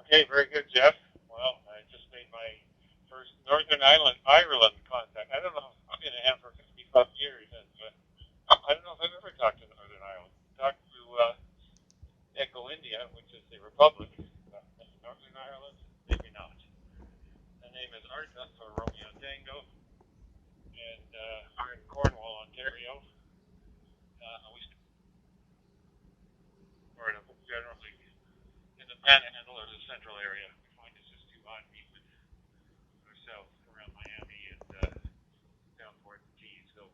Okay, very good, Jeff. Well, I just made my first Northern Ireland contact. I don't know. I've been in hand for 55 years, and I don't know if I've ever talked to Northern Ireland. Talked to India, which is the Republic. Northern Ireland, maybe not. The name is Arta for Romeo Tango, and we're in Cornwall, Ontario. We're generally in the Panhandle or the central area. We find it's just too hot to meet with ourselves around Miami and down towards the Keys, so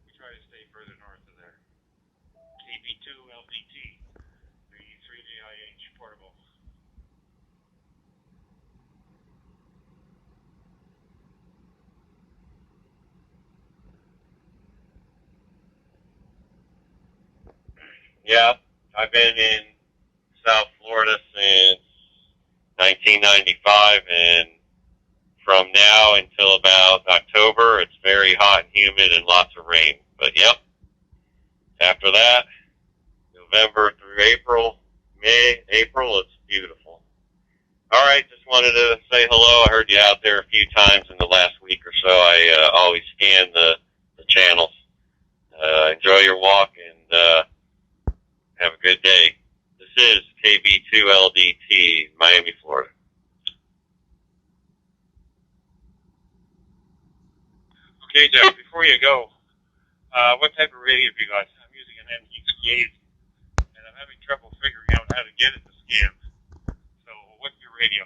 we try to stay further north of there. KB2 LDT, the 3DIH portable. Yeah, I've been in South Florida since 1995, and from now until about October, it's very hot and humid and lots of rain. But yep, after that, November through April, April, it's beautiful. All right, just wanted to say hello. I heard you out there a few times in the last week or so. I always scan the channels. Enjoy your walk and have a good day. This is KB2LDT, Miami, Florida. Okay, Jeff, before you go, what type of radio have you got? I'm using an MD68, and I'm having trouble figuring out how to get it to scan. So, what's your radio?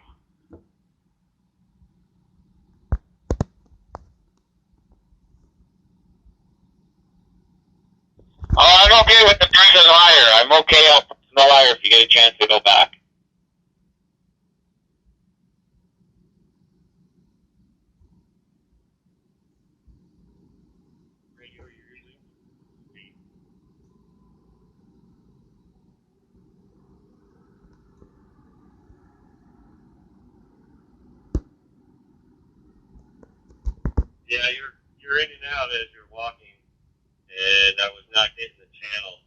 Oh, I'm okay with the Drusen wire. I'm okay up the wire if you get a chance to go back. Radio you're using? Yeah, you're in and out as you're walking, and I was not getting the channel.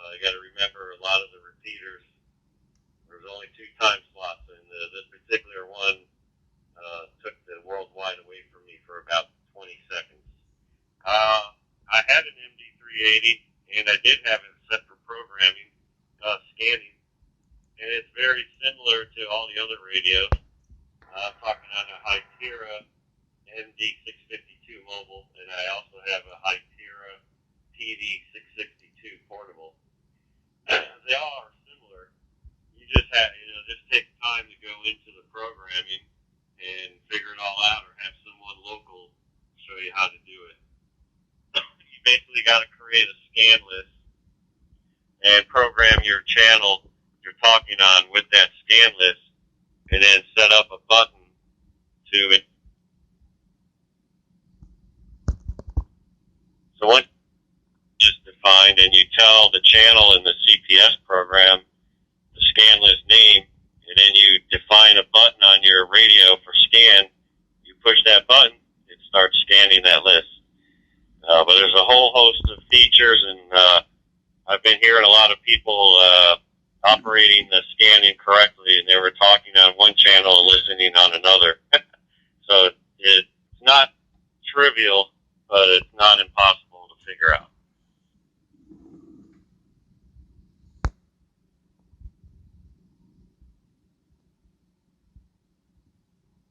You got to remember a lot of the repeaters. There's only 2 time slots, and this particular one took the worldwide away from me for about 20 seconds. I had an MD380, and I did have it set for programming, scanning, and it's very similar to all the other radios. I'm talking on a Hytera MD652 mobile, and I also have a Hytera PD662 portable. They all are similar. You just have, just take time to go into the programming and figure it all out, or have someone local show you how to do it. You basically got to create a scan list and program your channel you're talking on with that scan list, and then set up a button to it. So once it's defined, and you tell the channel in the CPS program the scan list name, and then you define a button on your radio for scan, you push that button, it starts scanning that list. But there's a whole host of features, and I've been hearing a lot of people operating the scanning correctly, and they were talking on one channel and listening on another. So it's not trivial, but it's not impossible to figure out.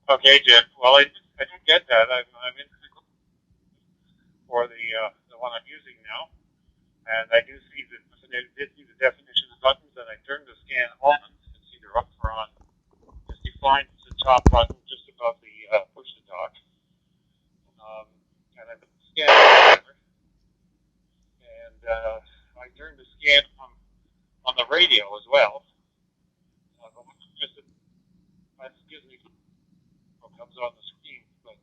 Okay, Jeff. Well, I didn't get that. I'm in for the one I'm using now, and I do see the definition of buttons, and I turn the scan on. It's either up or on. It's defined as the top button just above the push to talk, and I put the scan and I turn the scan on the radio as well. Excuse me, what comes on the screen, but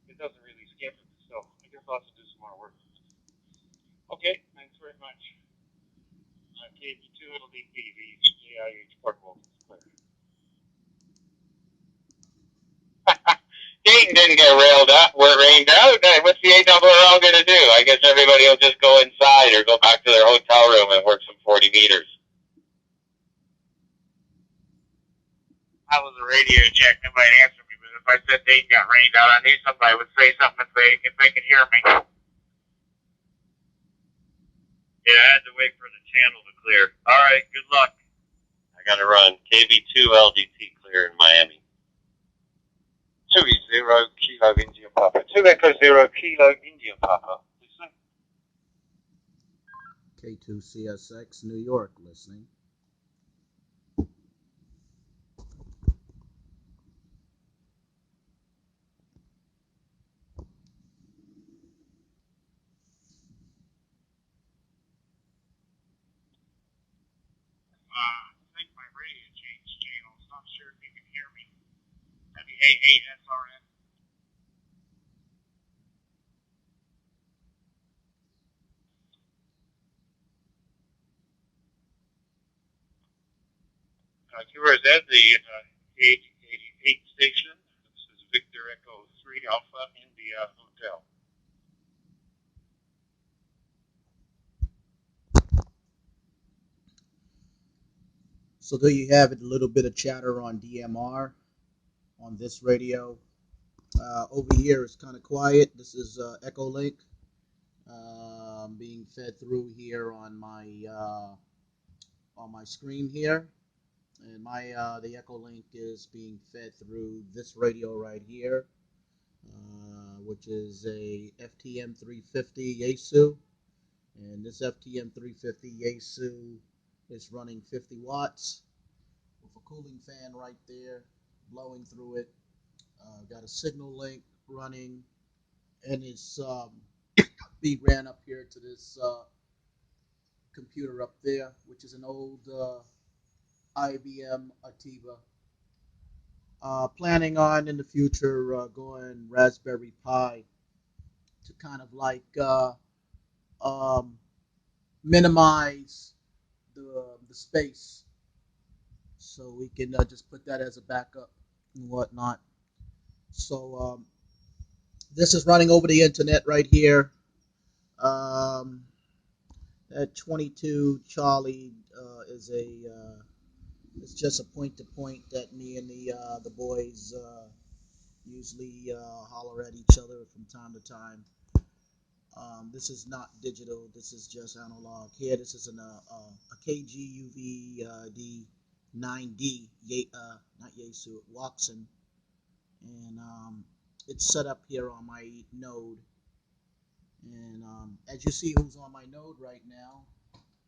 it doesn't really scan it, so I guess I'll have to do some more work. Okay, thanks very much. KB2LDT, the DIH portable. Dayton didn't get rained out. What's the ARRL going to do? I guess everybody will just go inside or go back to their hotel room and work some 40 meters. I was a radio check. Nobody answered me, but if I said Dayton got rained out, I knew somebody would say something if they could hear me. Yeah, I had to wait for the channel to clear. All right, good luck. I got to run. KV2 LDT clear in Miami. 2 Zero Kilo Indian Papa. 2 Echo 0 Kilo Indian Papa. Listen. K2CSX New York listening. I think my radio changed channels. Not sure if you can hear me. That'd be 88 SRN. QRZ, the 88 station. This is Victor Echo 3 Alpha India Hotel. So there you have it, a little bit of chatter on DMR on this radio. Over here it's kind of quiet. This is echolink being fed through here on my screen here, and the echolink is being fed through this radio right here, which is a FTM 350 Yaesu, and this FTM 350 Yaesu is running 50 watts with a cooling fan right there blowing through it. Got a signal link running, and it's being ran up here to this computer up there, which is an old IBM Ativa. Planning on in the future going Raspberry Pi to kind of like um, minimize the space, so we can just put that as a backup and whatnot. So this is running over the internet right here. That 22 Charlie is it's just a point to point that me and the boys usually holler at each other from time to time. This is not digital. This is just analog. Here, this is a KGUV D9D, not Yaesu, Watson, and it's set up here on my node. And as you see, who's on my node right now?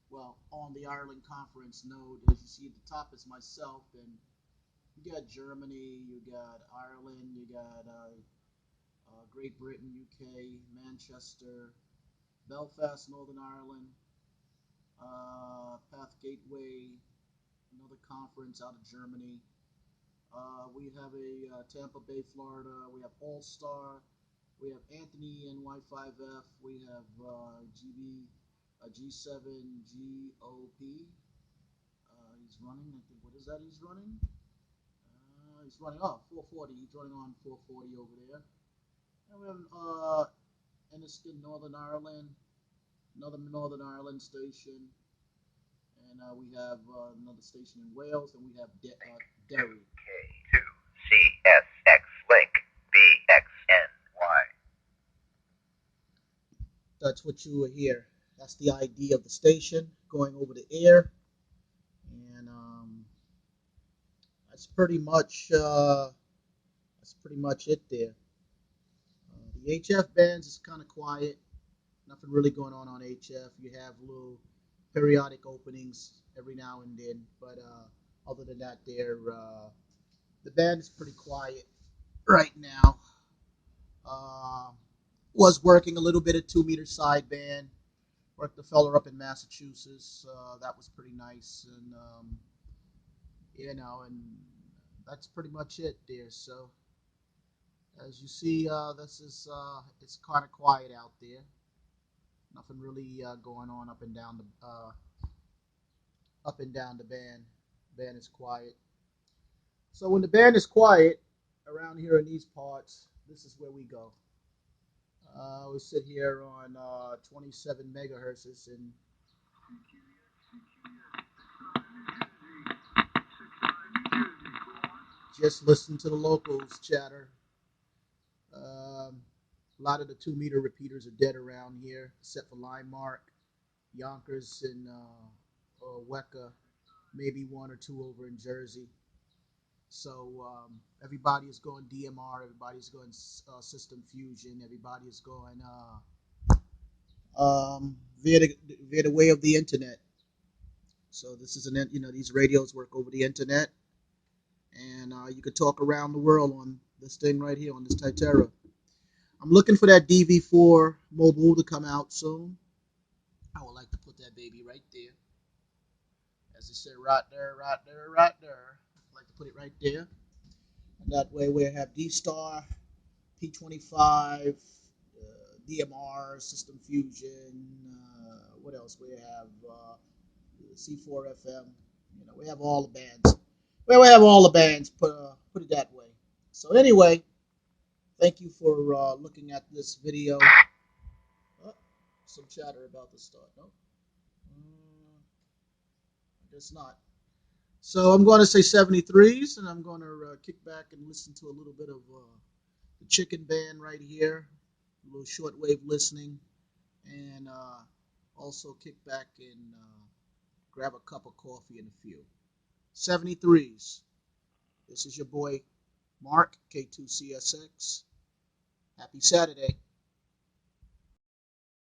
Well, on the Ireland conference node, as you see at the top is myself, and you got Germany, you got Ireland, you got Great Britain, UK, Manchester, Belfast, Northern Ireland, Path Gateway, another conference out of Germany. We have a Tampa Bay, Florida. We have All Star. We have Anthony NY5F. We have G7 GOP. He's running. I think, what is that he's running? He's running 440. He's running on 440 over there. And we have Enniston, Northern Ireland, another Northern Ireland station. And we have another station in Wales, and we have Derry. K2CSX link BXNY. That's what you will hear. That's the ID of the station going over the air, and that's pretty much it there. The HF bands is kind of quiet. Nothing really going on HF. You have little periodic openings every now and then, but other than that, the band is pretty quiet right now. Was working a little bit of 2 meter sideband. Worked a feller up in Massachusetts. That was pretty nice, and and that's pretty much it there. So as you see, this is it's kind of quiet out there. Nothing really going on up and down the band. Band is quiet. So when the band is quiet around here in these parts, this is where we go. We sit here on 27 megahertz, and Just listen to the locals chatter. A lot of the 2 meter repeaters are dead around here, except for Line Mark, Yonkers, and Weka. Maybe one or two over in Jersey. So everybody is going DMR. Everybody's going System Fusion. Everybody is going via the way of the internet. So this is these radios work over the internet, and you could talk around the world on this thing right here on this Titera. I'm looking for that DV4 mobile to come out soon. I would like to put that baby right there. As they say, right there, right there, right there. I'd like to put it right there. And that way we have D-Star, P25, DMR, System Fusion. What else? We have C4FM. We have all the bands. Well, we have all the bands. Put it that way. So anyway, thank you for looking at this video. Oh, some chatter about the start. No, I guess not. So I'm going to say 73s, and I'm going to kick back and listen to a little bit of the Chicken Band right here, a little shortwave listening, and also kick back and grab a cup of coffee and a few. 73s. This is your boy Mark, K2CSX. Happy Saturday.